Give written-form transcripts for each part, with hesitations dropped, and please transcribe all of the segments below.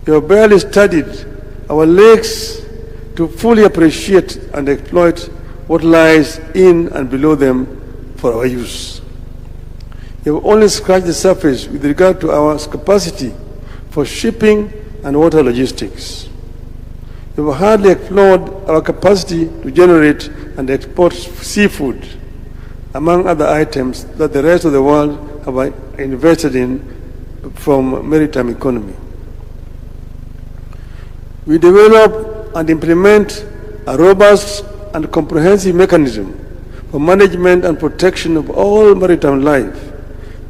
We have barely studied our lakes to fully appreciate and exploit what lies in and below them for our use. We have only scratched the surface with regard to our capacity for shipping and water logistics. We have hardly explored our capacity to generate and export seafood, among other items that the rest of the world have invested in from maritime economy. We develop and implement a robust and comprehensive mechanism for management and protection of all maritime life,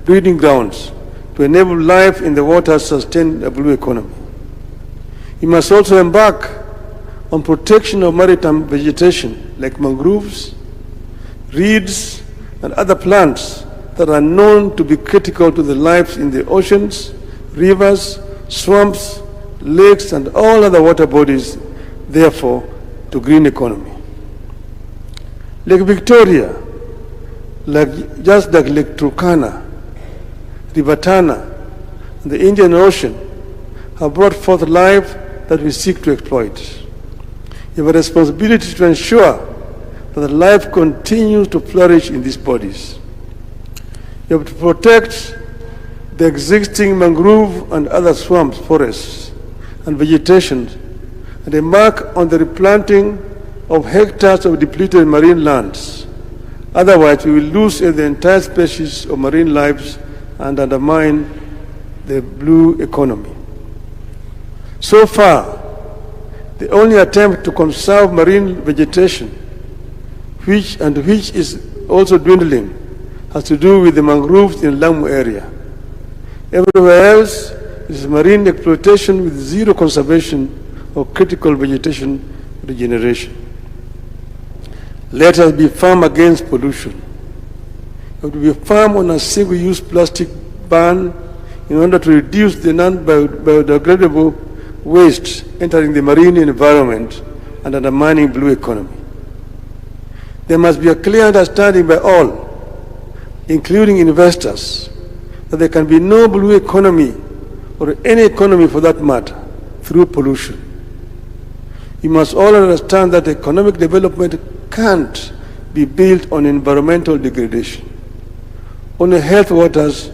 breeding grounds, to enable life in the water sustain a blue economy. We must also embark on protection of maritime vegetation like mangroves, reeds, and other plants that are known to be critical to the lives in the oceans, rivers, swamps, lakes, and all other water bodies, therefore, to green economy. Lake Victoria, just like Lake Turkana, River Tana, and the Indian Ocean, have brought forth life that we seek to exploit. We have a responsibility to ensure that life continues to flourish in these bodies. We have to protect the existing mangrove and other swamps, forests, and vegetation, and embark on the replanting of hectares of depleted marine lands. Otherwise, we will lose the entire species of marine lives and undermine the blue economy. So far, the only attempt to conserve marine vegetation, which is also dwindling, has to do with the mangroves in Lamu area. Everywhere else, it is marine exploitation with zero conservation of critical vegetation regeneration. Let us be firm against pollution. We have to be firm on a single-use plastic ban in order to reduce the non-biodegradable waste entering the marine environment and undermining blue economy. There must be a clear understanding by all, including investors, that there can be no blue economy or any economy for that matter through pollution. We must all understand that economic development can't be built on environmental degradation. Only healthy waters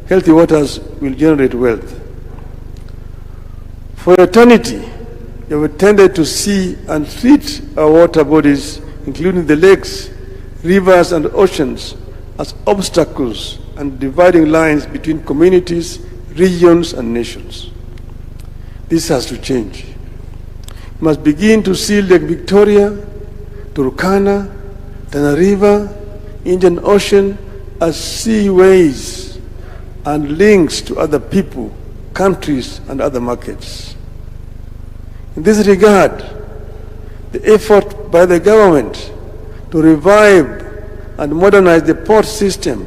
will generate wealth. For eternity, we have tended to see and treat our water bodies, including the lakes, rivers, and oceans, as obstacles and dividing lines between communities, regions, and nations. This has to change. We must begin to see Lake Victoria, Turkana, Tana River, Indian Ocean as seaways and links to other people, countries, and other markets. In this regard, the effort by the government to revive and modernize the port system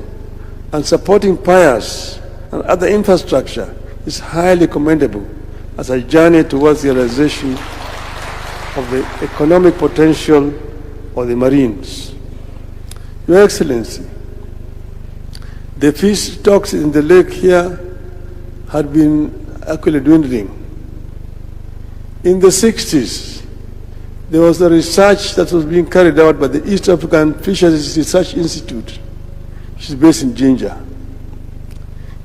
and supporting piers and other infrastructure is highly commendable as a journey towards the realization of the economic potential of the Marines. Your Excellency, the fish stocks in the lake here had been actually dwindling. In the 60s, there was a research that was being carried out by the East African Fisheries Research Institute, which is based in Jinja.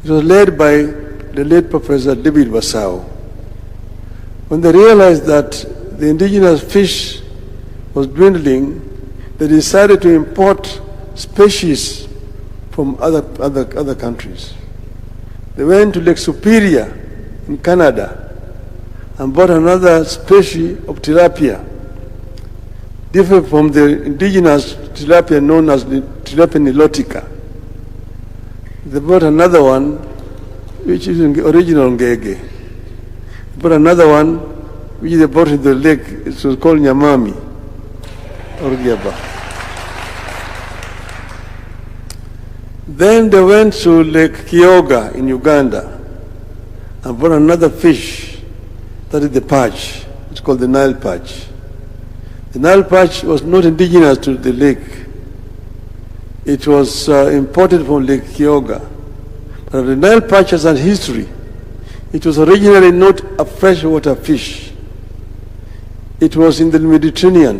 It was led by the late Professor David Wasau. When they realized that the indigenous fish was dwindling, they decided to import species from other countries. They went to Lake Superior in Canada and bought another species of tilapia, different from the indigenous tilapia known as the tilapia nilotica. They bought another one, which is original ngege. They bought another one, which they brought in the lake. It was called nyamami, or giaba. Then they went to Lake Kyoga in Uganda and bought another fish, that is the perch. It's called the Nile perch. The Nile perch was not indigenous to the lake. It was imported from Lake Kyoga. But the Nile perch has a history. It was originally not a freshwater fish. It was in the Mediterranean,